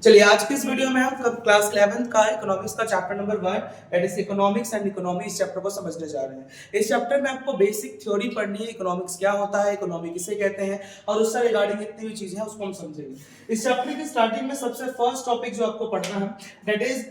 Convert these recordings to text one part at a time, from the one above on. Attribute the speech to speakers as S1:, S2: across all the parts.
S1: चलिए आज की इस वीडियो में हम क्लास 11th का इकोनॉमिक्स का chapter number 1 that is economics and economy इस चैप्टर को समझने जा रहे हैं। इस चैप्टर में आपको बेसिक थ्योरी पढ़नी है, इकोनॉमिक्स क्या होता है, इकोनॉमी किसे कहते हैं और उससे रिगार्डिंग जितनी भी चीजें हैं उसको हम समझेंगे। इस चैप्टर की स्टार्टिंग में सबसे फर्स्ट टॉपिक जो आपको पढ़ना है that is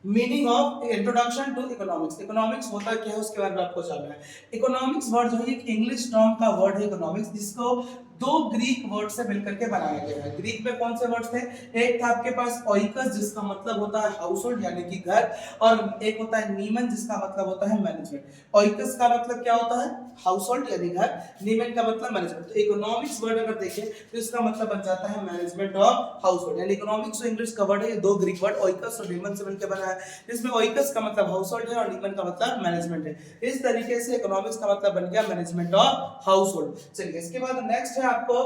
S1: meaning of introduction to economics. Economics होता क्या है उसके बारे में आपको जानना है। इकोनॉमिक्स वर्ड जो है एक इंग्लिश टर्म का वर्ड है इकोनॉमिक्स, जिसको दो ग्रीक वर्ड से मिलकर के बनाया गया है। ग्रीक में कौन से वर्ड्स थे? एक था आपके पास ओइकस जिसका मतलब होता है हाउस होल्ड यानी कि घर, और एक होता है नीमन जिसका मतलब होता है मैनेजमेंट। ओइकस का मतलब क्या होता है? हाउस होल्ड यानी घर, नीमन का मतलब मैनेजमेंट। तो इकोनॉमिक्स वर्ड अगर देखें तो इसका मतलब बन जाता है मैनेजमेंट ऑफ हाउस होल्ड। यानी इकोनॉमिक्स जो इंग्लिश का वर्ड है ये दो ग्रीक वर्ड ओइकस और नीमन से मिलकर बना है, जिसमें ओइकस का मतलब हाउस होल्ड है और नीमन का मतलब मैनेजमेंट है। इस तरीके से इकोनॉमिक्स का मतलब बन गया मैनेजमेंट ऑफ हाउस होल्ड। चलिए इसके बाद नेक्स्ट है आपको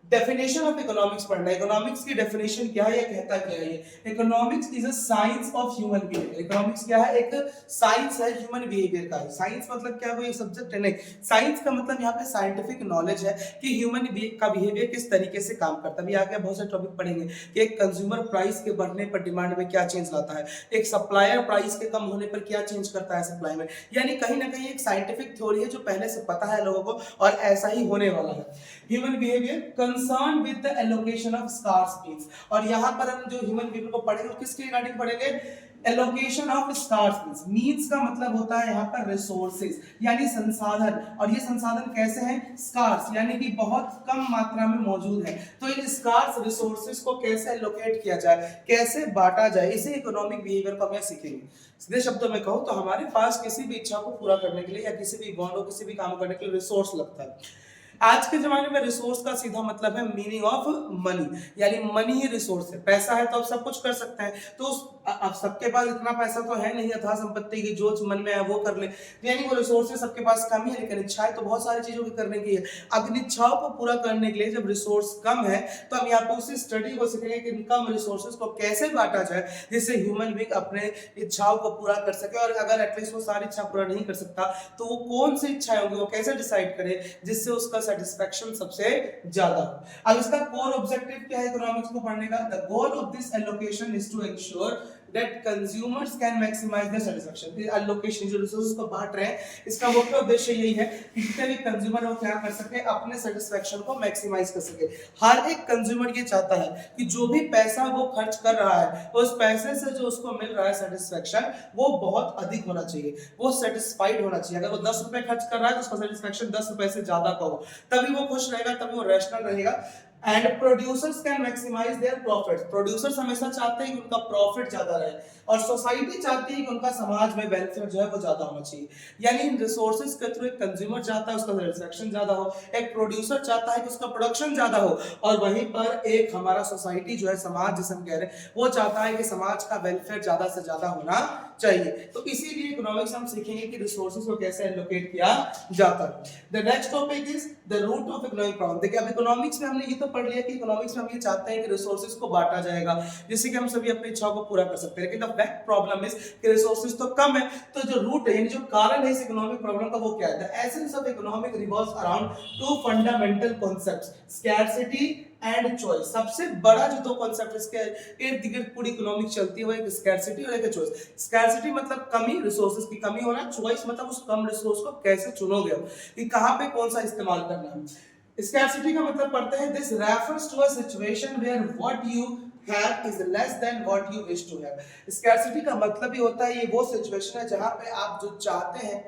S1: डेफिनेशन ऑफ इकोनॉमिक्स पढ़ना है। इकोनॉमिक्स की डेफिनेशन क्या है, ये कहता क्या है? Economics is a science of human behaviour. Economics क्या है? एक साइंस है ह्यूमन बिहेवियर का। साइंस मतलब क्या? वो ये सब्जेक्ट है नहीं। साइंस का मतलब यहाँ पे साइंटिफिक नॉलेज है कि ह्यूमन का बिहेवियर किस तरीके से काम करता है। अभी आगे बहुत सारे टॉपिक पढ़ेंगे कि एक कंज्यूमर प्राइस के बढ़ने पर डिमांड में क्या चेंज लाता है, एक सप्लायर प्राइस के कम होने पर क्या चेंज करता है सप्लाई में। यानी कहीं ना कहीं एक साइंटिफिक थ्योरी है जो पहले से पता है लोगों को और ऐसा ही होने वाला है। Human behaviour concern with the allocation of scarce means, और यहां पर हम जो ह्यूमन बिहेवियर को पढ़ेंगे किसके रिगार्डिंग पढ़ेंगे? Allocation of scarce means. Means का मतलब होता है यहां पर रिसोर्सेज यानी संसाधन, और ये संसाधन कैसे हैं? स्कार्स यानी कि बहुत कम मात्रा में मौजूद है। तो इन स्कार्स रिसोर्सेज को कैसे एलोकेट किया जाए, कैसे बांटा जाए, इसे इकोनॉमिक बिहेवियर को हम सीखेंगे। सीधे शब्दों में कहूं तो हमारे पास किसी भी इच्छा को पूरा करने के लिए या किसी भी वांट किसी भी काम करने के लिए रिसोर्स लगता है। आज के जमाने में रिसोर्स का सीधा मतलब है मीनिंग ऑफ मनी, यानी मनी ही रिसोर्स है। पैसा है तो आप सब कुछ कर सकते हैं। तो अब सबके पास इतना पैसा तो है नहीं अथाह संपत्ति की जो मन में है वो कर ले, यानी वो रिसोर्सेज सबके पास कम ही है, लेकिन इच्छाएं तो बहुत सारी चीजों की करने की है। अब इन इच्छाओं को पूरा करने के लिए जब रिसोर्स कम है तो हम यहाँ पे उसी स्टडी को सीखेंगे कि इन कम रिसोर्सेज को कैसे बांटा जाए जिससे ह्यूमन बीइंग अपने इच्छाओं को पूरा कर सके। और अगर एटलीस्ट वो सारी इच्छा पूरा नहीं कर सकता तो वो कौन सी इच्छाएं होंगी, वो कैसे डिसाइड करे जिससे उसका सेटिस्फेक्शन सबसे ज्यादा हो। अब इसका कोर ऑब्जेक्टिव क्या है इकोनॉमिक्स को पढ़ने का? The goal of this allocation is to ensure that consumers can maximize their satisfaction। allocation जो रिसोर्सेज को बांट रहे हैं इसका मुख्य उद्देश्य यही है कि जितने भी कंज्यूमर वो क्या कर सके, अपने सेटिस्फेक्शन को मैक्सिमाइज कर सके। हर एक कंज्यूमर ये चाहता है कि जो भी पैसा वो खर्च कर रहा है उस पैसे से जो उसको मिल रहा है सेटिस्फेक्शन वो बहुत अधिक होना चाहिए, वो सेटिस्फाइड होना चाहिए। अगर वो 10 रुपए खर्च कर रहा है तो उसका सेटिस्फेक्शन 10 रुपए से ज्यादा का हो, तभी वो खुश रहेगा, तभी वो रैशनल रहेगा। And producers can maximise their profits. Producers हमेशा चाहते हैं कि उनका प्रॉफिट ज्यादा रहे, और सोसाइटी चाहती है कि उनका समाज में वेलफेयर जो है वो ज्यादा होना चाहिए। यानी इन रिसोर्सेज के थ्रू एक कंज्यूमर चाहता है उसका सेटिस्फेक्शन ज्यादा हो, एक प्रोड्यूसर चाहता है कि उसका प्रोडक्शन ज्यादा हो, और वहीं पर एक हमारा सोसाइटी जो है, समाज जिसे हम कह रहे हैं, वो चाहता है कि समाज का वेलफेयर ज्यादा से ज्यादा होना चाहिए। तो इसीलिए इकोनॉमिक्स हम सीखेंगे कि रिसोर्सेज को कैसे एलोकेट किया जाता है। The next topic is the root of economic problem. देखिए अब इकोनॉमिक्स में हमने ये तो पढ़ लिया कि इकोनॉमिक्स में हम ये चाहते हैं कि रिसोर्सेज को बांटा जाएगा जिससे कि हम सभी अपनी इच्छाओं को पूरा कर सकते हैं, लेकिन द फैक्ट प्रॉब्लम इज कि रिसोर्सेज तो कम है। तो जो रूट है यानी जो कारण है इस इकोनॉमिक प्रॉब्लम का वो क्या है? The essence of economic revolves around two fundamental concepts, scarcity and choice. सबसे बड़ा जो दो कॉन्सेप्ट इसके इर्द गिर्द पूरी इकोनॉमिक्स चलती है वो एक स्कैर्सिटी और एक चॉइस। स्कैर्सिटी मतलब कमी, रिसोर्सेज की कमी होना। चॉइस मतलब उस कम रिसोर्स को कैसे चुनोगे कि कहां पे कौन सा इस्तेमाल करना है। स्कैर्सिटी का मतलब पढ़ते हैं this refers to a situation where what you have is less than what you wish to have। Scarcity का मतलब ही होता है ये वो सिचुएशन है जहां पे आप जो चाहते हैं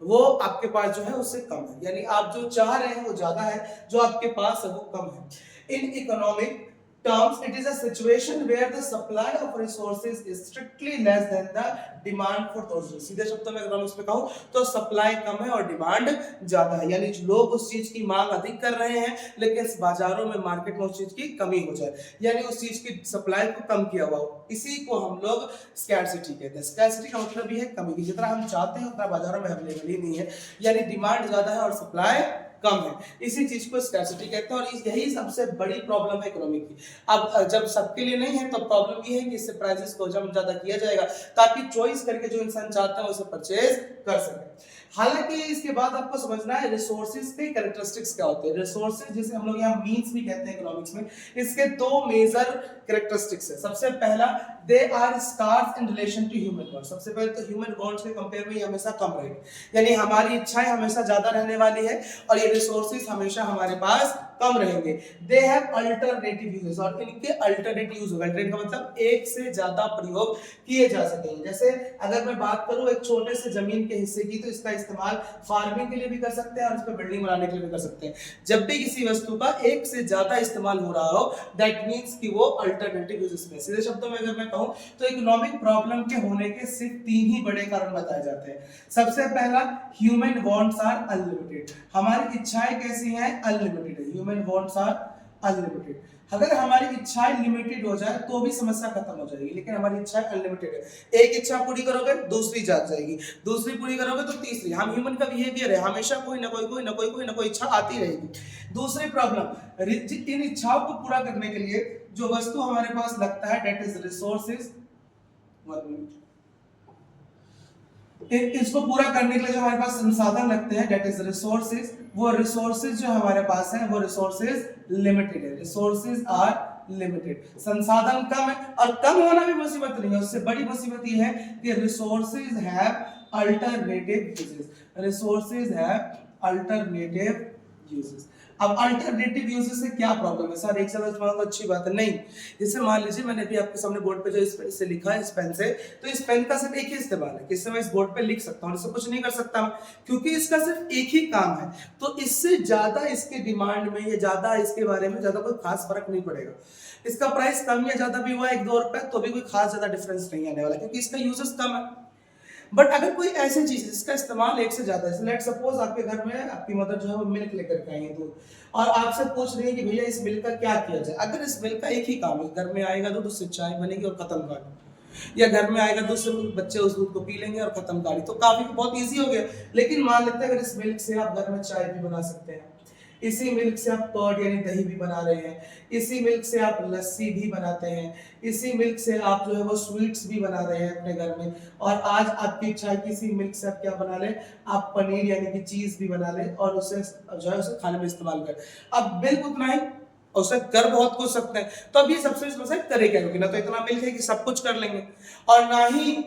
S1: वो आपके पास जो है उससे कम है, यानी आप जो चाह रहे हैं वो ज्यादा है, जो आपके पास है वो कम है। In economic terms it is a situation where the supply of resources is strictly less than the demand for those। सीधे शब्दों में इकोनॉमिक्स में कहूं तो सप्लाई कम है और डिमांड ज्यादा है, यानी लोग उस चीज की मांग अधिक कर रहे हैं लेकिन बाजारों में मार्केट में उस चीज की कमी हो जाए, यानी उस चीज की सप्लाई को कम किया हुआ हो। इसी को हम लोग स्कैर्सिटी कहते हैं। स्कैर्सिटी का मतलब ये है कमी की, जितना हम चाहते हैं उतना बाजारों में अवेलेबल ही नहीं है, यानी डिमांड ज्यादा है और सप्लाई कम है। इसी चीज को स्कैर्सिटी कहते हैं और यही सबसे बड़ी प्रॉब्लम है इकोनॉमी की। अब जब सबके लिए नहीं है तो प्रॉब्लम ये है कि इससे प्राइसेस को जम ज्यादा किया जाएगा ताकि चॉइस करके जो इंसान चाहता है उसे परचेज कर सके। हालांकि इसके बाद आपको समझना है रिसोर्सेज के कैरेक्टरिस्टिक्स क्या होते हैं। रिसोर्सेज जिसे हम लोग यहाँ मीन्स भी कहते हैं इकोनॉमिक्स में, इसके दो मेजर कैरेक्टरिस्टिक्स है। सबसे पहला, they are scarce in relation to human wants. सबसे पहले तो ह्यूमन वांट्स के कंपेयर में ये हमेशा कम रहेगी, यानी हमारी इच्छाएं हमेशा ज्यादा रहने वाली है और ये रिसोर्सेज हमेशा हमारे पास कम रहेंगे। दे हैव अल्टरनेटिव यूजेस, और इनके अल्टरनेटिव यूज होगा। अल्टरनेटिव का मतलब एक से ज्यादा प्रयोग किए जा सकेंगे। जैसे अगर मैं बात करूं एक छोटे से जमीन के हिस्से की, तो इसका इस्तेमाल फार्मिंग के लिए भी कर सकते हैं और इस पर बिल्डिंग बनाने के लिए भी कर सकते हैं। जब भी किसी वस्तु का एक से ज्यादा इस्तेमाल हो रहा हो, दैट मींस कि वो अल्टरनेटिव यूजेस में। सीधे शब्दों में अगर मैं कहूं तो इकोनॉमिक प्रॉब्लम के होने के सिर्फ 3 ही बड़े कारण बताए जाते हैं। सबसे पहला, ह्यूमन वांट्स आर अनलिमिटेड। हमारी इच्छाएं कैसी हैं? अनलिमिटेड है। Human wants are unlimited. अगर हमारी इच्छाएं लिमिटेड हो जाए तो भी समस्या खत्म हो जाएगी, लेकिन हमारी इच्छाएं अनलिमिटेड है। एक इच्छा पूरी करोगे दूसरी जाग जाएगी, दूसरी पूरी करोगे तो तीसरी। हम ह्यूमन का बिहेवियर है, हमेशा कोई ना कोई इच्छा आती रहेगी। दूसरी प्रॉब्लम, इन इच्छाओं को पूरा करने के लिए जो वस्तु हमारे पास लगता है, दैट इज रिसोर्सेज। इसको पूरा करने के लिए जो हमारे पास संसाधन लगते हैं, दैट इज रिसोर्सेज। वो रिसोर्सेज जो हमारे पास है वो रिसोर्सेज लिमिटेड है। Resources are limited. संसाधन कम है, और कम होना भी मुसीबत नहीं है, उससे बड़ी मुसीबत ये है कि resources have alternative uses. Resources have alternative uses. अब अल्टरनेटिव यूजेस से क्या प्रॉब्लम है? सर एक समझ पाओ तो अच्छी बात है। नहीं, जैसे मान लीजिए मैंने अभी आपके सामने बोर्ड पे जो इससे लिखा है, इस पेन से, तो इस पेन का सिर्फ एक ही इस्तेमाल है, किससे मैं इस बोर्ड पे लिख सकता हूँ, इससे कुछ नहीं कर सकता क्योंकि इसका सिर्फ एक ही काम है। तो इससे ज्यादा इसके डिमांड में या ज्यादा इसके बारे में ज्यादा कोई खास फर्क नहीं पड़ेगा। इसका प्राइस कम या ज्यादा भी हुआ 1-2 रुपए तो भी कोई खास ज्यादा डिफरेंस नहीं आने वाला, क्योंकि इसका यूजेस कम है। बट अगर कोई ऐसी चीज जिसका इस्तेमाल एक से ज्यादा है, लेट सपोज आपके घर में आपकी मदर जो है वो मिल्क लेकर के आई है, दूध, और आपसे पूछ रही है कि भैया इस मिल्क का क्या किया जाए। अगर इस मिल्क का एक ही काम है, घर में आएगा दूध, उससे चाय बनेगी और खत्म कहानी, या घर में आएगा दूध से बच्चे उस दूध को पी लेंगे और खत्म कहानी, तो काफी बहुत ईजी हो गया। लेकिन मान लेते हैं अगर इस मिल्क से आप घर में चाय भी बना सकते हैं, इसी मिल्क से आप कर्ड यानी दही भी बना रहे हैं, इसी मिल्क से आप लस्सी भी बनाते हैं, इसी मिल्क से आप जो है वो स्वीट्स भी बना रहे हैं अपने घर में, और आज आपकी इच्छा है कि इसी मिल्क से आप क्या बना ले, आप पनीर यानी कि चीज भी बना ले और उसे जो है उसे खाने में इस्तेमाल कर। अब मिल्क उतना ही, उसे कर बहुत कुछ सकते हैं। तो अब ये सबसे समस्या करे क्या, क्योंकि ना तो इतना मिल्क है कि सब कुछ कर लेंगे, और ना ही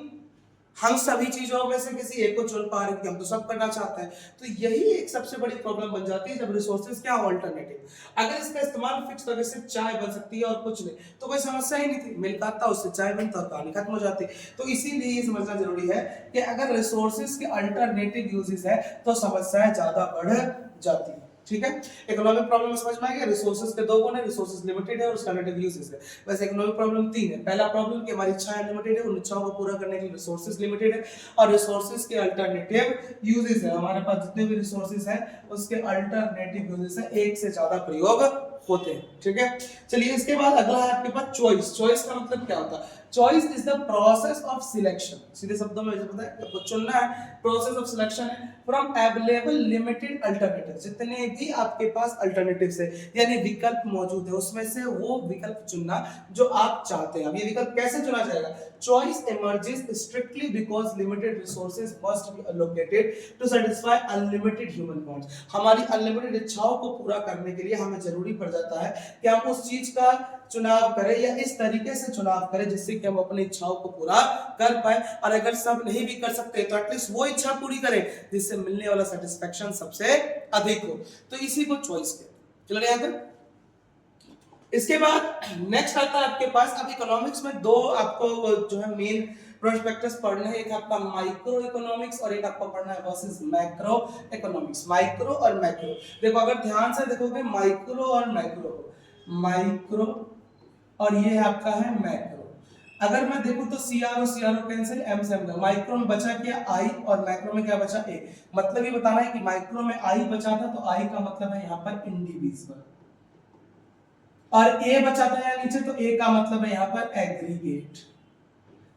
S1: हम सभी चीजों में से किसी एक को चुन पा रहे हैं कि हम तो सब करना चाहते हैं। तो यही एक सबसे बड़ी प्रॉब्लम बन जाती है जब रिसोर्सेज क्या हो अल्टरनेटिव। अगर इसका इस्तेमाल फिक्स करके सिर्फ चाय बन सकती है और कुछ नहीं, तो कोई समस्या ही नहीं थी, मिल्क आता उससे चाय बनता और कहानी खत्म हो जाती। तो इसीलिए ये समझना जरूरी है कि अगर रिसोर्सेज के अल्टरनेटिव यूजेस है तो समस्याएं ज्यादा बढ़ जाती है। ठीक है, इकोनॉमिक प्रॉब्लम में समझ में आ गया। रिसोर्सेज के दो गुण है, रिसोर्सेज लिमिटेड है और उसका अल्टरनेटिव यूजेस है। वैसे इकोनॉमिक प्रॉब्लम 3 है। पहला प्रॉब्लम कि हमारी इच्छाएं लिमिटेड है, उन इच्छाओं को पूरा करने के लिए रिसोर्सेज लिमिटेड है, और रिसोर्सेज के अल्टरनेटिव यूजेस है। हमारे पास जितने भी रिसोर्सेज हैं उसके अल्टरनेटिव यूजेस है, एक से ज्यादा प्रयोग होते हैं। ठीक है, चलिए इसके बाद अगला है आपके पास चॉइस। चॉइस का मतलब क्या होता है? Choice is the process of selection. सीधे शब्दों में पता है आपको चुनना है, प्रोसेस ऑफ सिलेक्शन है फ्रॉम अवेलेबल लिमिटेड अल्टरनेटिव। जितने भी आपके पास अल्टरनेटिव्स है यानी विकल्प मौजूद है, उसमें से वो विकल्प चुनना जो आप चाहते हैं। अब ये विकल्प कैसे चुना जाएगा? Choice emerges strictly because limited resources must be allocated to satisfy unlimited human wants. हमारी अनलिमिटेड इच्छाओं को पूरा करने के लिए हमें जरूरी पड़ जाता है कि हम उस चीज का चुनाव करें या इस तरीके से चुनाव करें जिससे कि हम अपनी इच्छाओं को पूरा कर पाए। और अगर सब नहीं भी कर सकते तो एटलीस्ट वो इच्छा पूरी करें जिससे मिलने वाला सेटिस्फेक्शन सबसे अधिक हो। तो इसी को चॉइस कहते हैं। चलो याद है। इसके बाद नेक्स्ट आता है आपके पास, अब इकोनॉमिक्स में दो आपको जो है मेन प्रोस्पेक्टस पढ़ना है। एक आपका माइक्रो इकोनॉमिक्स और एक आपको पढ़ना है वर्सेस मैक्रो इकोनॉमिक्स। माइक्रो और मैक्रो, देखो अगर ध्यान से देखोगे माइक्रो और मैक्रो, माइक्रो और ये आपका है मैक्रो। अगर मैं देखूं तो सीआरओ कैंसिल, एम से एम, माइक्रो में बचा क्या? आई, और मैक्रो में क्या बचा? ए। मतलब ये बताना है कि माइक्रो में आई बचा था तो आई का मतलब है यहाँ पर इंडिविजुअल, और ए बचा था यहाँ नीचे तो ए का मतलब है यहाँ पर एग्रीगेट।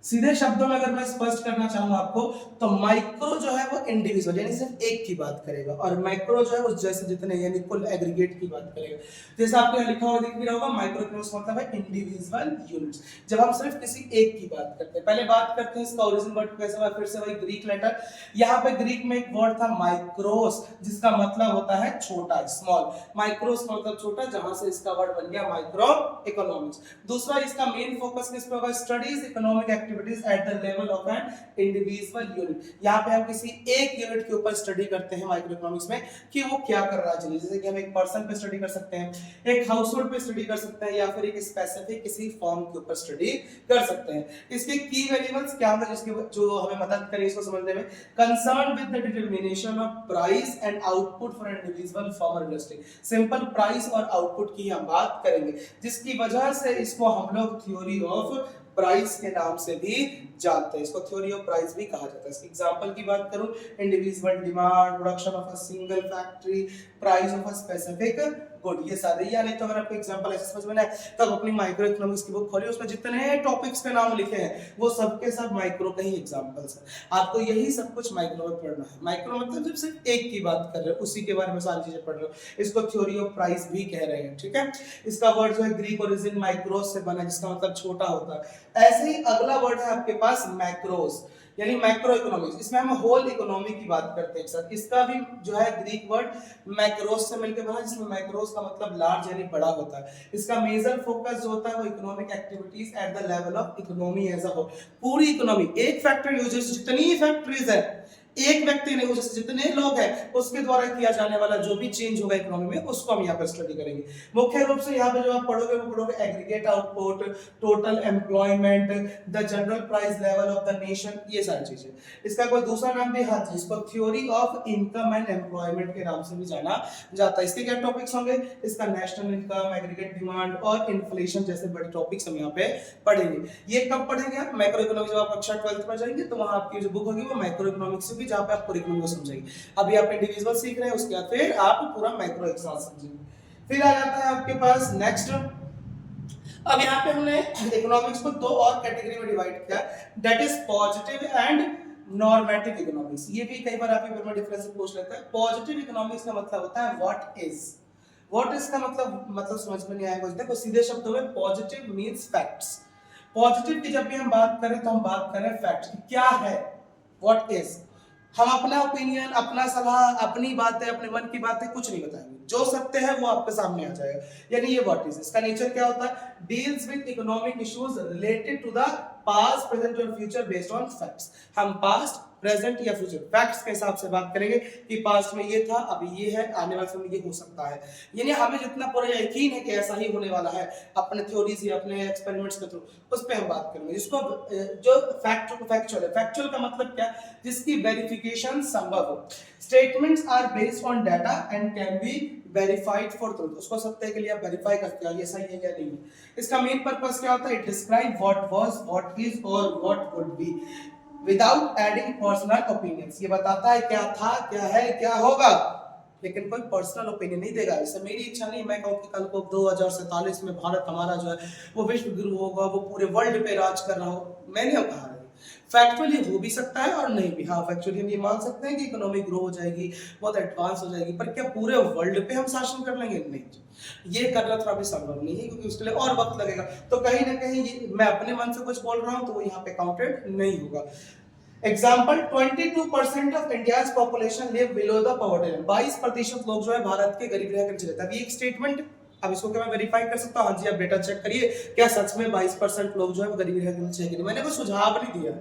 S1: सीधे शब्दों में अगर मैं स्पष्ट करना चाहूँ आपको, तो माइक्रो जो है वो इंडिविजुअल यानी सिर्फ एक की बात करेगा, और मैक्रो जो है उस जैसे जितने यानी कुल एग्रीगेट की बात करेगा। जैसे आपको यहाँ लिखा हुआ दिख भी रहा होगा, माइक्रो इकोनॉमिक्स मतलब है इंडिविजुअल यूनिट्स, जब हम सिर्फ किसी एक की बात करते हैं। पहले बात करते हैं इसका ओरिजिन वर्ड कैसे हुआ, फिर से वही ग्रीक लेटर। यहाँ पे ग्रीक में एक वर्ड था माइक्रोस, जिसका मतलब होता है छोटा, स्मॉल। माइक्रोस का मतलब छोटा, जहां से इसका वर्ड बन गया माइक्रो इकोनॉमिक्स। दूसरा इसका मेन फोकस किस पे होगा, studies economic activities at the level of an individual unit. यहाँ पे हम किसी एक यूनिट के ऊपर स्टडी करते हैं माइक्रो इकोनॉमिक्स में कि वो क्या कर रहा है। जैसे कि हम एक पर्सन पे स्टडी कर सकते हैं, एक हाउस होल्ड पे स्टडी कर सकते हैं, या फिर एक स्पेसिफिक किसी फॉर्म के ऊपर स्टडी कर सकते हैं। इसके की वेरिएबल्स क्या होगा जिसके जो हमें मदद करे इसको समझने में, concern with the determination of price and output for individual form industry. Simple price और आउटपुट की हम बात करेंगे, जिसकी वजह से इसको हम लोग थ्योरी ऑफ प्राइस के नाम से भी जानते हैं। इसको थ्योरी ऑफ प्राइस भी कहा जाता है। इसकी एग्जांपल की बात करूं, individual demand, production of a single factory, price of a specific good, ये सारे। या नहीं तो अगर आपको एग्जांपल ऐसे समझ में ना है तो आप अपनी माइक्रो इकोनॉमिक्स की बुक खोलिए, उसमें जितने टॉपिक्स के नाम लिखे हैं वो सब के सब माइक्रो के ही एग्जांपल्स हैं। आपको यही सब कुछ माइक्रो में पढ़ना है। माइक्रो मतलब जब सिर्फ एक की बात कर रहे हो, उसी के बारे में सारी चीजें पढ़ रहे हो, इसको थ्योरी ऑफ प्राइस भी कह रहे हैं। ठीक है, इसका वर्ड जो है ग्रीक ओरिजिन माइक्रोस से बना, जिसका मतलब छोटा होता है। ऐसे ही अगला वर्ड है आपके पास मैक्रोस, यानी मैक्रो इकोनॉमिक्स। इसमें हम होल इकोनॉमी की बात करते हैं सर। इसका भी जो है ग्रीक वर्ड मैक्रोस से मिलकर बना, जिसमें मैक्रोस का मतलब लार्ज यानी बड़ा होता है। इसका मेजर फोकस जो होता है वो economic activities at the level of economy as a whole. पूरी इकोनॉमी, एक फैक्ट्री यूजर्स जितनी फैक्ट्रीज है, एक व्यक्ति नहीं, जैसे जितने लोग हैं उसके द्वारा किया जाने वाला जो भी चेंज होगा इकोनॉमी में, उसको हम यहाँ पर स्टडी करेंगे। मुख्य रूप से यहाँ पे जो आप पढ़ोगे वो पढ़ोगे aggregate output, total employment, the general price level of the nation, ये सारी चीजें। इसका कोई दूसरा नाम भी है, इसको theory of income and employment के नाम से भी जाना जाता है। इसके क्या टॉपिक्स होंगे, इसका नेशनल इनकम, एग्रीगेट डिमांड और इन्फ्लेशन जैसे बड़े टॉपिक्स हम यहाँ पे पढ़ेंगे। ये कब पढ़ेंगे आप, मैक्रो इकोनॉमिक्स जब आप कक्षा 12th में जाएंगे तो वहां आपकी जो बुक होगी वो मैक्रो इकोनॉमिक्स से, जहां पे आप पूरी इकोनॉमी को समझेंगे। अभी आप इंडिविजुअल सीख रहे हैं, उसके बाद फिर आप पूरा मैक्रो एक साथ समझेंगे। फिर आ जाता है आपके पास नेक्स्ट। अब यहाँ पे हमने इकोनॉमिक्स को दो और कैटेगरी में डिवाइड किया, that is positive and normative economics. ये भी कई बार आपके पेपर में डिफरेंस पूछ लेता है। पॉजिटिव इकोनॉमिक्स का मतलब होता है व्हाट इज का मतलब समझ में नहीं आएगा। देखो सीधे शब्दों में पॉजिटिव मींस फैक्ट्स। पॉजिटिव की जब भी हम बात करें तो हम बात करें फैक्ट्स की, क्या है, व्हाट इज। हम अपना ओपिनियन, अपना सलाह, अपनी बातें, अपने मन की बातें कुछ नहीं बताएंगे, जो सत्य है वो आपके सामने आ जाएगा, यानी ये व्हाट इज। इसका नेचर क्या होता है, deals with economic issues related to the past, present और फ्यूचर बेस्ड ऑन फैक्ट्स। हम पास्ट, प्रेजेंट या फ्यूचर फैक्ट्स के हिसाब से बात करेंगे कि पास्ट में ये था, अभी ये है, आने वाले समय में ये हो सकता है। यानी हमें जितना पूरा यकीन है कि ऐसा ही होने वाला है अपने थ्योरीज या अपने एक्सपेरिमेंट्स के थ्रू, उस पे हम बात करेंगे। जिसको जो फैक्चुअल है, फैक्चुअल का मतलब क्या, जिसकी वेरिफिकेशन संभव हो। Statements are based on data and can be verified for truth. उसको सत्य के लिए आप वेरीफाई करते हो ये सही है या नहीं है। इसका मेन पर्पस क्या होता है, it describe what was, what is और what would be without adding personal opinions. ये बताता है क्या था, क्या है, क्या होगा, लेकिन कोई पर्सनल ओपिनियन नहीं देगा। इससे मेरी इच्छा नहीं मैं कहूँ कि कल को 2047 में भारत हमारा जो है वो विश्व गुरु होगा, वो पूरे वर्ल्ड पे राज कर रहा हो, मैंने कहा। फैक्चुअली हो भी सकता है और नहीं भी। हाँ, फैक्चुअली हम ये मान सकते हैं कि इकोनॉमी ग्रो हो जाएगी, बहुत एडवांस हो जाएगी, पर क्या पूरे वर्ल्ड पे हम शासन कर लेंगे? नहीं, ये करना थोड़ा भी संभव नहीं है, क्योंकि उसके लिए और वक्त लगेगा। तो कहीं ना कहीं मैं अपने मन से कुछ बोल रहा हूँ तो वो यहाँ पे काउंटेड नहीं होगा। Example, 22% of India's population live below the poverty line. 22% लोग जो है भारत के गरीब रेखा के नीचे रहते हैं। अभी एक स्टेटमेंट, अब इसको क्या मैं वेरीफाई कर सकता हूँ? हाँ जी, आप डेटा चेक करिए, क्या सच में 22% लोग जो है वो गरीबी रेखा के नीचे है कि नहीं। मैंने कोई सुझाव नहीं दिया।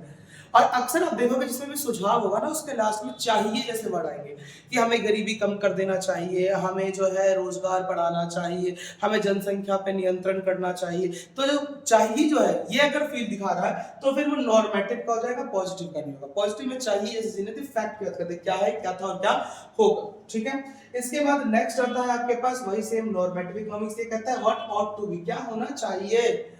S1: और अक्सर आप देखोगे जिसमें भी सुझाव होगा ना, उसके लास्ट में चाहिए जैसे वर्ड आएंगे कि हमें गरीबी कम कर देना चाहिए, हमें जो है रोजगार बढ़ाना चाहिए, हमें जनसंख्या पे नियंत्रण करना चाहिए। तो जो चाहिए जो है ये अगर फील दिखा रहा है तो फिर वो नॉर्मेटिव का हो जाएगा, पॉजिटिव का नहीं होगा। पॉजिटिव में चाहिए जैसे फैक्ट की बात करते हैं, क्या है, क्या था और क्या होगा। ठीक है, इसके बाद नेक्स्ट आता है आपके पास वही सेम नॉर्मेटिव इकोनॉमिक्स। ये कहता है व्हाट ऑट टू बी, क्या होना चाहिए।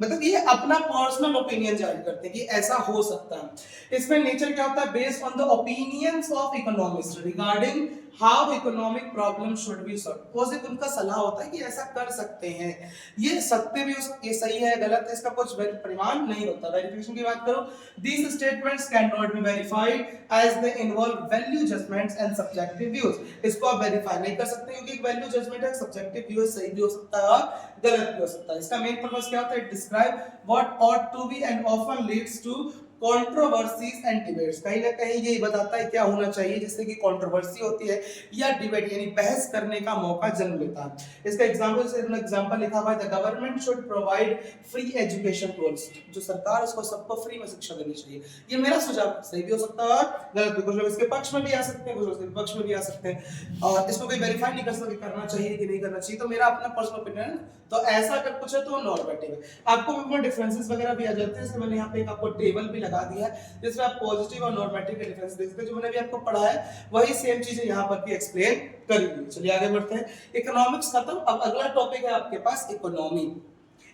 S1: मतलब ये अपना पर्सनल ओपिनियन जाहिर करते हैं कि ऐसा हो सकता है। इसमें नेचर क्या होता है, based on the opinions of economist regarding how economic problem should be solve. Positive उनका सलाह होता है कि ऐसा कर सकते हैं, ये सत्य भी हो सकते, ये सही है गलत है इसका कुछ परिमाण नहीं होता। वेरिफिकेशन की बात करो, these statements can not be verified as they involve value judgements and subjective views. इसको आप वेरीफाई नहीं कर सकते क्योंकि एक वैल्यू जजमेंट है, सब्जेक्टिव व्यू सही भी हो सकता है और गलत भी हो सकता है। इसका मेन पर्पस क्या होता है, describe what ought to be and often leads to controversies and debates. कहीं ना कहीं यही बताता है क्या होना चाहिए जिससे कि कंट्रोवर्सी होती है या डिबेट यानी बहस करने का मौका जन्म लेता है। इसका एग्जांपल से एग्जांपल लिखा हुआ है, the government should provide free education to all. जो सरकार उसको सबको फ्री में शिक्षा देनी चाहिए। ये मेरा सुझाव, सही भी हो सकता है और गलत भी। कुछ लोग इसके पक्ष में भी आ सकते हैं, कुछ लोग इसके विपक्ष में भी आ सकते हैं और इसको कोई वेरीफाई नहीं कर सकते करना चाहिए कि नहीं करना चाहिए, तो मेरा अपना पर्सनल ओपिनियन। तो ऐसा अगर कुछ है तो नॉर्मेटिव है। आपको भी डिफरेंसेस वगैरह भी आ जाते हैं, इसलिए मैंने यहाँ पे एक आपको टेबल भी लगा दिया है जिसमें आप पॉजिटिव और नॉर्मेटिव के डिफरेंस देख सकते हैं। जो मैंने भी आपको पढ़ा है वही सेम चीजें यहाँ पर भी एक्सप्लेन करी हुई। चलिए आगे बढ़ते हैं। इकोनॉमिक्स खत्म, अब अगला टॉपिक है आपके पास इकोनॉमी।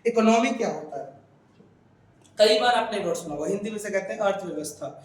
S1: इकोनॉमी क्या होता है, कई बार आपने नोट सुना होगा, हिंदी में से कहते हैं अर्थव्यवस्था।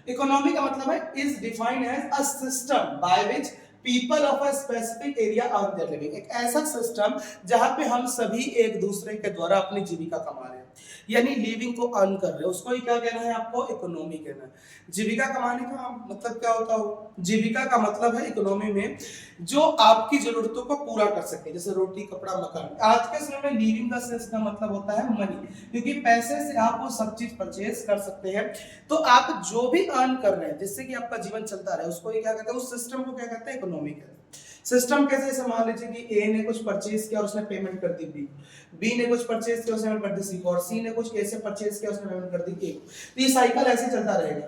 S1: इकोनॉमी का मतलब है is defined as a system by which people of a specific area earn their living. एक ऐसा सिस्टम जहां पे हम सभी एक दूसरे के द्वारा अपनी जीविका कमा रहे हैं, यानी लिविंग को अर्न कर रहे हैं, उसको ही क्या कहना है, आपको इकोनॉमी कहना है। जीविका कमाने का मतलब क्या होता हो, जीविका का मतलब है इकोनॉमी में जो आपकी जरूरतों को पूरा कर सके, जैसे रोटी कपड़ा मकान। आज के समय में लिविंग का सेंस का मतलब होता है मनी, क्योंकि पैसे से आप वो सब चीज परचेज कर सकते हैं। तो आप जो भी अर्न कर रहे हैं जिससे कि आपका जीवन चलता रहे, उसको ही क्या कहते हैं, उस सिस्टम को क्या कहते हैं, इकोनॉमी कहते हैं। सिस्टम कैसे, जैसे मान लीजिए कि ए ने कुछ परचेज किया और उसने पेमेंट कर दी बी ने कुछ परचेज किया उसने पेमेंट कर दी सी और सी ने कुछ ए से परचेज किया उसने पेमेंट कर दी ए। तो ये साइकिल ऐसे चलता रहेगा,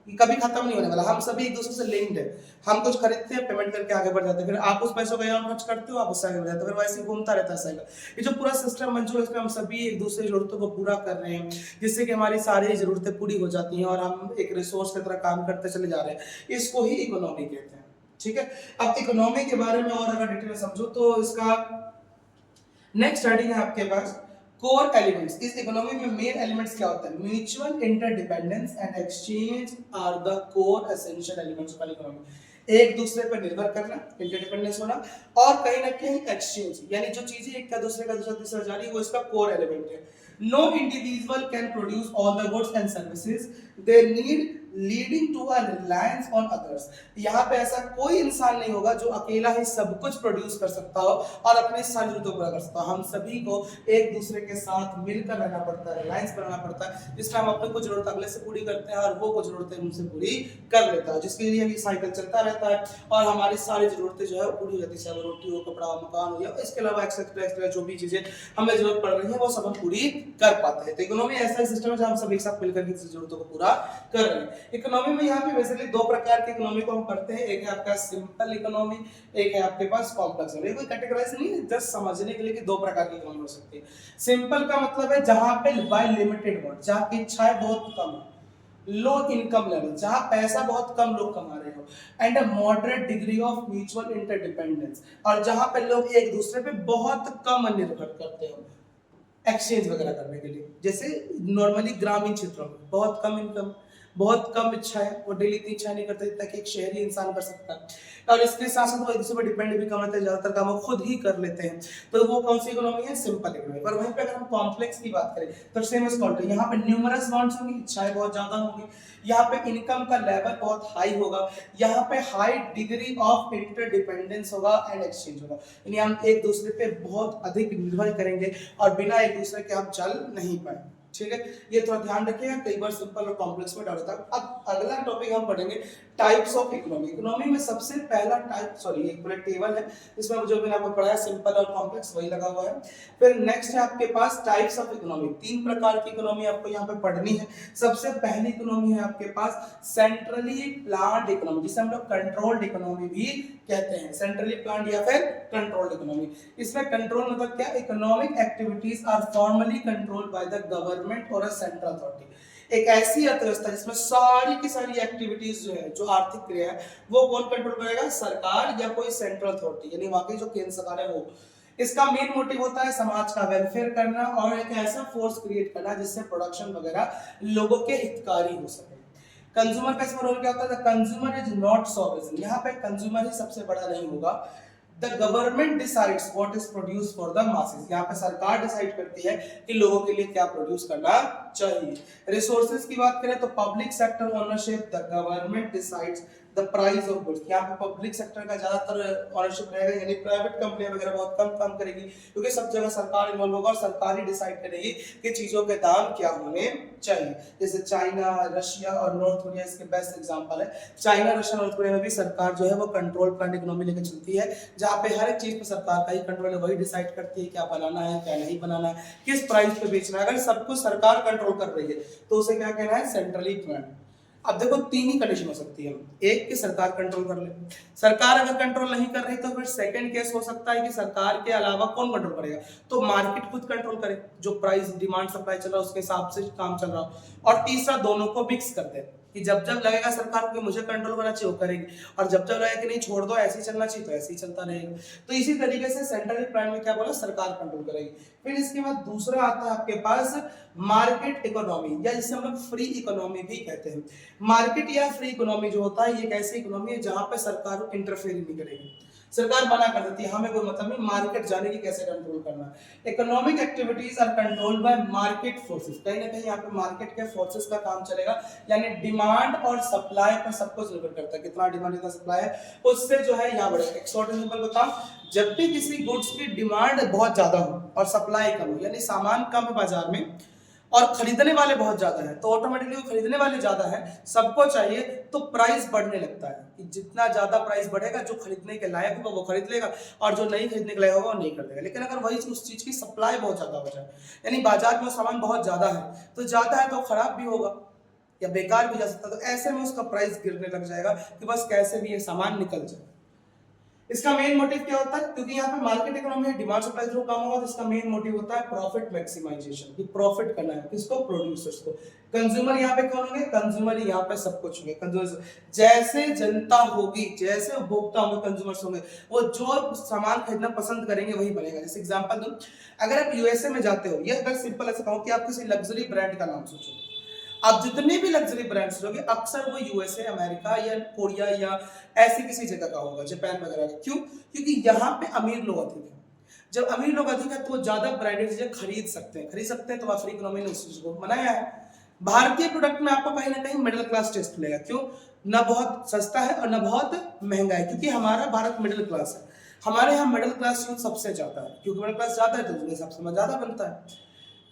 S1: ये कभी खत्म नहीं होने वाला। हम सभी एक दूसरे से लिंक्ड है, हम कुछ खरीदते हैं पेमेंट करके आगे बढ़ जाते हैं, फिर आप उस पैसों का खर्च करते हो, आप उससे आगे बढ़ जाते हो, फिर वैसे घूमता रहता है साइकिल। ये जो पूरा सिस्टम बन चुका है इसमें हम सभी एक दूसरे की जरूरतों को पूरा कर रहे हैं, जिससे कि हमारी सारी जरूरतें पूरी हो जाती हैं और हम एक रिसोर्स की तरह काम करते चले जा रहे हैं। इसको ही इकोनॉमी कहते हैं। ठीक है, अब इकोनॉमी के बारे में और अगर डिटेल में समझो तो इसका नेक्स्ट हेडिंग है आपके पास कोर एलिमेंट्स। इस इकोनॉमी में मेन एलिमेंट्स क्या होते हैं, mutual interdependence and exchange are the core essential elements of economy. एक दूसरे पर निर्भर करना, इंटरडिपेंडेंस होना, और कहीं ना कहीं एक्सचेंज यानी जो चीजें एक का दूसरे का दूसरा तीसरा जा रही है वो इसका कोर एलिमेंट है। No individual can produce all the goods and services they need leading to a reliance on others. यहाँ पे ऐसा कोई इंसान नहीं होगा जो अकेला ही सब कुछ प्रोड्यूस कर सकता हो और अपने सारी जरूरतों को पूरा कर सकता हो। हम सभी को एक दूसरे के साथ मिलकर रहना पड़ता है, रिलायंस बनाना पड़ता है, जिसमें हम अपनी कुछ जरूरत अगले से पूरी करते हैं और वो कुछ जरूरतें हमसे पूरी कर लेता है, जिसके लिए ये साइकिल चलता रहता है और हमारी सारी जरूरतें जो है पूरी होती है, चाहे रोटी हो, कपड़ा हो, मकान हो, या इसके अलावा एक्स्ट्रा जो भी चीजें हमें जरूरत पड़ रही है वो सब हम पूरी कर पाते हैं। तो इकोनॉमी ऐसा सिस्टम है जहां हम सब एक साथ मिलकर जरूरतों को पूरा कर रहे हैं। इकोनॉमी में यहाँ पे बेसिकली दो प्रकार की इकोनॉमी को हम पढ़ते हैं, एक है आपका सिंपल इकोनॉमी, एक है आपके पास कॉम्प्लेक्स इकोनॉमी। कोई कैटेगराइज नहीं है, जस्ट समझने के लिए कि दो प्रकार की इकोनॉमी हो सकती है। सिंपल का मतलब है जहां पे बाय लिमिटेड वर्ड, जहां इच्छाएं बहुत कम, लो इनकम लेवल, जहां पैसा बहुत कम लोग कमा रहे हो, and a moderate degree of mutual interdependence, और जहां पे लोग एक दूसरे पे बहुत कम निर्भर करते हो एक्सचेंज वगैरह करने के लिए। जैसे नॉर्मली ग्रामीण क्षेत्रों में बहुत कम इनकम, बहुत कम इच्छा है, वो डेली इतनी इच्छा नहीं करते जितना कि एक शहरी इंसान कर सकता है, और इसके साथ साथ वो एक दूसरे पर डिपेंड भी कम रहते हैं, ज्यादातर काम वो खुद ही कर लेते हैं। तो वो कौन सी इकोनॉमी है, सिंपल इकोनॉमी। पर वहीं पे अगर हम कॉम्प्लेक्स की बात करें तो सेम इज कॉल्ड, यहाँ पे न्यूमरस वांट्स होंगी, इच्छाएं बहुत ज्यादा होंगी, यहाँ पे इनकम का लेवल बहुत हाई होगा, यहाँ पे हाई डिग्री ऑफ इंटरडिपेंडेंस होगा एंड एक्सचेंज होगा, यानी हम एक दूसरे पे बहुत अधिक निर्भर करेंगे और बिना एक दूसरे के हम चल नहीं पाए। ठीक है, ये थोड़ा ध्यान रखिएगा, कई बार सिंपल और कॉम्प्लेक्स में डाल होता है। अब अगला टॉपिक हम पढ़ेंगे टाइप्स ऑफ इकोनॉमी। इकोनॉमी में सबसे पहला टाइप, सॉरी एक पूरा टेबल है इसमें जो मैंने आपको पढ़ाया सिंपल और कॉम्प्लेक्स वही लगा हुआ है। फिर नेक्स्ट है आपके पास टाइप्स ऑफ इकोनॉमी। तीन प्रकार की इकोनॉमी आपको यहाँ पे पढ़नी है। सबसे पहली इकोनॉमी है आपके पास सेंट्रली प्लान्ड इकोनॉमी, जिसे हम लोग कंट्रोल्ड इकोनॉमी भी कहते हैं, सेंट्रली प्लान्ड या फिर कंट्रोल्ड इकोनॉमी। इसमें कंट्रोल मतलब क्या, economic activities are formally controlled by the government और अ सेंट्रल अथॉरिटी। एक ऐसी अर्थव्यवस्था जिसमें सारी की सारी एक्टिविटीज जो है, जो आर्थिक क्रिया है, वो कौन कंट्रोल करेगा, सरकार या कोई सेंट्रल अथॉरिटी, यानी वहां की जो केंद्र सरकार है वो। इसका मेन मोटिव होता है समाज का वेलफेयर करना और एक ऐसा फोर्स क्रिएट करना जिससे प्रोडक्शन वगैरह लोगों के हितकारी हो सके। कंज्यूमर का इसमें रोल क्या होता है? कंज्यूमर इज नॉट सॉवरेन, यहाँ पे कंज्यूमर ही सबसे बड़ा नहीं होगा। The government decides what is produce for the masses, यहाँ पे सरकार डिसाइड करती है कि लोगों के लिए क्या प्रोड्यूस करना चाहिए। रिसोर्सेज की बात करें तो public sector ownership, the government decides the price of goods, यहाँ पे पब्लिक सेक्टर का ज्यादातर ऑनरशिप रहेगा, यानी प्राइवेट कंपनियां वगैरह बहुत कम काम करेगी, क्योंकि सब जगह सरकार इन्वॉल्व होगा और सरकार ही डिसाइड करेगी कि चीजों के दाम क्या होने चाहिए। जैसे चाइना, रशिया और नॉर्थ कोरिया इसके बेस्ट एग्जांपल है। चाइना, रशिया, नॉर्थ कोरिया में भी सरकार जो है वो कंट्रोल प्लान इकोनॉमी लेकर चलती है, जहाँ पे हर एक चीज पे सरकार का ही कंट्रोल है, वही डिसाइड करती है क्या बनाना है क्या नहीं बनाना है, किस प्राइस पे बेचना है। अगर सब कुछ सरकार कंट्रोल कर रही है तो उसे क्या कहना है? Centrally plan. अब देखो तीन ही कंडीशन हो सकती है, एक कि सरकार कंट्रोल कर ले, सरकार अगर कंट्रोल नहीं कर रही तो फिर सेकंड केस हो सकता है कि सरकार के अलावा कौन कंट्रोल करेगा, तो मार्केट खुद कंट्रोल करे, जो प्राइस डिमांड सप्लाई चल रहा है उसके हिसाब से काम चल रहा हो, और तीसरा दोनों को मिक्स कर दे कि जब जब लगेगा सरकार को मुझे कंट्रोल करना चाहिए वो करेगी, और जब जब लगेगा कि नहीं छोड़ दो ऐसे ही चलना चाहिए तो ऐसे ही चलता रहेगा। तो इसी तरीके से सेंट्रल प्लान में क्या बोला? सरकार कंट्रोल करेगी। फिर इसके बाद दूसरा आता है आपके पास मार्केट इकोनॉमी, या जिसे हम लोग फ्री इकोनॉमी भी कहते हैं। मार्केट या फ्री इकोनॉमी जो होता है ये एक ऐसी इकोनॉमी है जहां पे सरकार इंटरफेयर नहीं करेगी, सरकार मना कर देती है, हमें कोई मतलब नहीं मार्केट जाने की कैसे कंट्रोल करना। Economic activities are controlled by market forces, कहीं ना कहीं यहाँ पे मार्केट के फोर्सेस का काम चलेगा, यानी डिमांड और सप्लाई पर सब कुछ निर्भर करता है, कितना डिमांड कितना सप्लाई है उससे जो है यहाँ बढ़ेगा। एक शॉर्ट एग्जांपल बताऊं, जब भी किसी गुड्स की डिमांड बहुत ज्यादा हो और सप्लाई कम हो, यानी सामान कम है बाजार में और खरीदने वाले बहुत ज्यादा है, तो ऑटोमेटिकली वो खरीदने वाले ज्यादा है, सबको चाहिए, तो प्राइस बढ़ने लगता है कि जितना ज्यादा प्राइस बढ़ेगा जो खरीदने के लायक होगा वो खरीद लेगा और जो नहीं खरीदने के लायक होगा वो नहीं खरीदेगा। लेकिन अगर वही उस चीज की सप्लाई बहुत ज्यादा हो जाए, यानी बाजार में सामान बहुत ज्यादा है, तो ज्यादा है तो खराब भी होगा या बेकार भी जा सकता है, तो ऐसे में उसका प्राइस गिरने लग जाएगा कि बस कैसे भी ये सामान निकल जाए। इसका मेन मोटिव क्या होता है? क्योंकि यहाँ पे मार्केट इकोनॉमी है, डिमांड सप्लाई थ्रू काम होगा, तो इसका मेन मोटिव होता है प्रॉफिट मैक्सिमाइजेशन, कि प्रॉफिट करना है किसको? प्रोड्यूसर्स को। कंज्यूमर यहाँ पे कौन होंगे? कंज्यूमर यहाँ पे सब कुछ होंगे। कंज्यूमर जैसे जनता होगी, जैसे उपभोक्ता होंगे, कंज्यूमर्स होंगे, वो जो सामान खरीदना पसंद करेंगे वही बनेगा। जैसे एग्जांपल दूं, अगर आप यूएसए में जाते हो, ये अगर सिंपल ऐसे कहूं कि आप किसी लग्जरी ब्रांड का नाम सोचो, आप जितने भी लग्जरी ब्रांड्स लोगे अक्सर वो यूएसए, अमेरिका या कोरिया या ऐसी किसी जगह का होगा, जापान वगैरह का। क्यों? क्योंकि यहाँ पे अमीर लोग अधिक हैं। जब अमीर लोग अधिक है तो वो ज्यादा ब्रांडेड चीजें खरीद सकते हैं, तो फ्री इकोनॉमी ने उस चीज को बनाया है। भारतीय प्रोडक्ट में आपको कहीं ना कहीं मिडिल क्लास टेस्ट मिलेगा। क्यों? ना बहुत सस्ता है और ना बहुत महंगा है, क्योंकि हमारा भारत मिडिल क्लास है, हमारे यहाँ मिडिल क्लास यूथ सबसे ज्यादा है, क्योंकि मिडिल क्लास ज्यादा है तो उसके हिसाब से ज्यादा बनता है।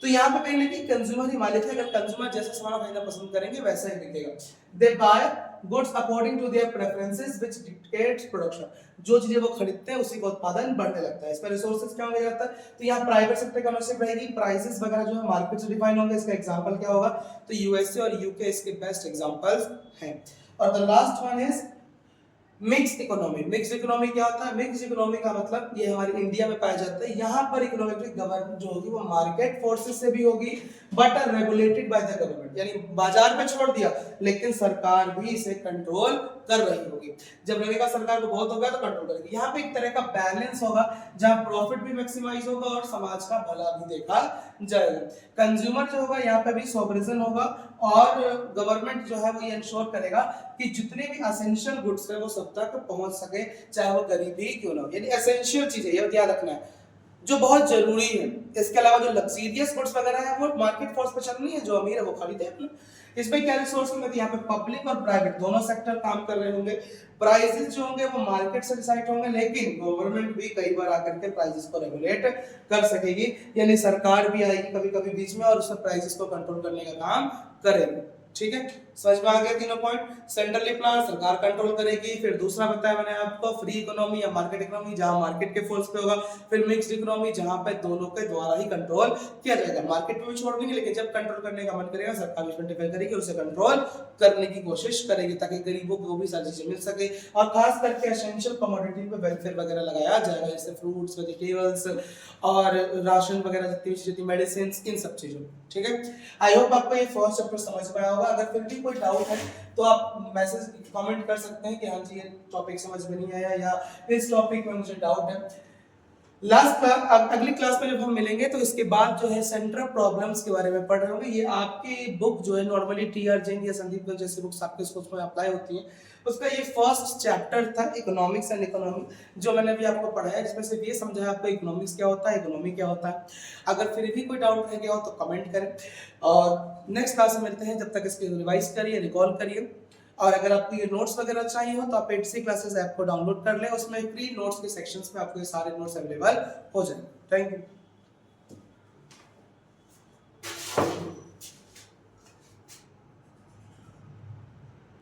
S1: तो यहाँ पे कहीं ना कहीं कंज्यूमर ही मालिक है, अगर कंज्यूमर जैसा सामान खरीदना पसंद करेंगे वैसा ही बिकेगा। They buy goods according to their preferences which dictates production, जो चीजें वो खरीदते हैं उसी का उत्पादन बढ़ने लगता है। इसमें रिसोर्सेज क्या होंगे जाता है, तो यहाँ प्राइवेट सेक्टर का ओनरशिप रहेगी, प्राइसेस वगैरह जो है मार्केट से डिफाइन होंगे। इसका एग्जांपल क्या होगा, तो यूएसए और यूके इसके बेस्ट एग्जांपल्स हैं। और the last one is mixed economy. Mixed economy क्या होता है? मिक्स्ड इकोनॉमी का मतलब ये हमारे इंडिया में पाया जाता है। यहाँ पर इकोनॉमिक गवर्नमेंट जो होगी वो मार्केट फोर्सेस से भी होगी, but are regulated by the government, यानी बाजार पे छोड़ दिया लेकिन सरकार भी इसे कंट्रोल कर रही होगी। जब लगेगा सरकार को बहुत होगा तो कंट्रोल करेगी। यहाँ पे एक तरह का बैलेंस होगा जहाँ प्रॉफिट भी मैक्सिमाइज होगा और समाज का भला भी देखा जाएगा। कंज्यूमर जो होगा यहाँ पे भी सॉवरेन होगा और गवर्नमेंट जो है वो ये इंश्योर करेगा कि जितने भी एसेंशियल गुड्स है वो सब तक पहुंच सके, चाहे वो गरीब ही क्यों ना हो। यानी एसेंशियल चीज है, ये ध्यान रखना है, जो बहुत जरूरी है। इसके अलावा जो लग्जरियस गुड्स वगैरह है वो मार्केट फोर्स पे चलनी है, जो अमीर है वो खरीदे अपने। इसमें क्या रिसोर्स होंगे, यहाँ पे पब्लिक और प्राइवेट दोनों सेक्टर काम कर रहे होंगे। प्राइसेस जो होंगे वो मार्केट से डिसाइड होंगे, लेकिन गवर्नमेंट भी कई बार आकर के प्राइसेस को रेगुलेट कर सकेगी, यानी सरकार भी आएगी कभी कभी बीच में और उससे प्राइसेस को कंट्रोल करने का काम करेगी। ठीक है, समझ में आ गया तीनों पॉइंट। सेंट्रली प्लान सरकार कंट्रोल करेगी, फिर दूसरा बताया मैंने आपको फ्री इकोनॉमी या मार्केट इकोनॉमी जहां मार्केट के फोर्स पे होगा, फिर मिक्स्ड इकोनॉमी जहां पे दोनों के द्वारा ही कंट्रोल किया जाएगा। मार्केट पे भी छोड़ देंगे लेकिन जब कंट्रोल करने का मन करेगा सरकार भी इंटरफेयर करेगी, उसे कंट्रोल करने की कोशिश करेगी ताकि गरीबों को भी सारी चीजें मिल सके, और खास करके एसेंशियल कमोडिटी पे वेलफेयर वगैरह लगाया जाएगा, जैसे फ्रूट्स, वेजिटेबल्स और राशन वगैरह जितनी चीजें, मेडिसिन, इन सब चीजों। ठीक है, आई होप आपको ये फर्स्ट चैप्टर समझ में आया होगा। अगर फिर भी कोई डाउट है तो आप मैसेज कमेंट कर सकते हैं कि हाँ जी ये टॉपिक समझ में नहीं आया या इस टॉपिक में मुझे डाउट है। लास्ट क्लास, अगली क्लास में जब हम मिलेंगे तो इसके बाद जो है सेंट्रल प्रॉब्लम्स के बारे में पढ़ रहे होंगे। ये आपकी बुक जो है नॉर्मली टी.आर. जैन या संदीप जैन जैसी बुक्स आपके स्कूल्स में अप्लाई होती हैं, उसका ये फर्स्ट चैप्टर था इकोनॉमिक्स एंड इकोनॉमी, जो मैंने अभी आपको पढ़ाया, जिसमें से ये समझाया आपको इकोनॉमिक्स क्या होता है, इकोनॉमी क्या होता है। अगर फिर भी कोई डाउट रह गया हो तो कमेंट करें, और नेक्स्ट क्लास में मिलते हैं। जब तक इसकी रिवाइज करिए, रिकॉल करिए, और अगर आपको ये नोट्स वगैरह चाहिए हो तो आप एडसी क्लासेस ऐप को डाउनलोड कर लें, उसमें फ्री नोट्स के सेक्शंस में आपको ये सारे नोट्स अवेलेबल हो जाएंगे। Thank you.